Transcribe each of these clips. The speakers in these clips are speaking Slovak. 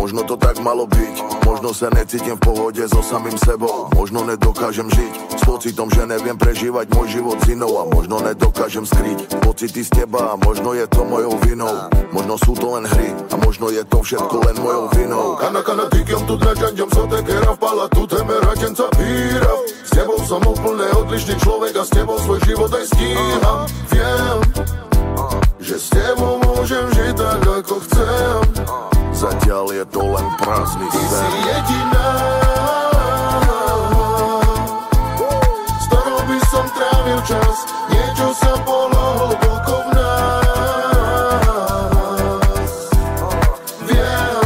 Možno to tak malo byť, možno sa necítim v pohode so samým sebou, možno nedokážem žiť s pocitom, že neviem prežívať môj život s inou, a možno nedokážem skryť pocity z teba, a možno je to mojou vinou, možno sú to len hry a možno je to všetko len mojou vinou. Kana tykam tu dražanďom sote kera vpala tu teme radenca víra. S tebou som úplne odlišný človek a s tebou svoj život aj stíham. Viem, že s tebou môžem žiť tak ako chcem. Zatiaľ je to len prázdny sen. Ty si jediná, s ktorou by som trávil čas. Niečo sa bolo hlboko v nás. Viem,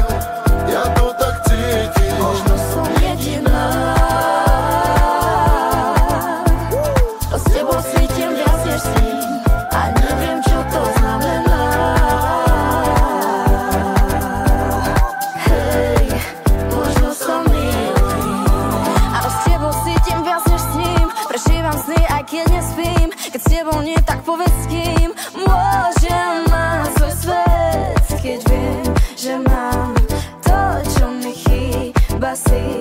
ja to tak cítim. Možno som jediná, s tebou cítim viac než s ním a neviem, čo to znamená. Keď nespím, keď s tebou nie, tak povedz s kým môžem mať svoj svet, keď viem, že mám to, čo mi chýba si.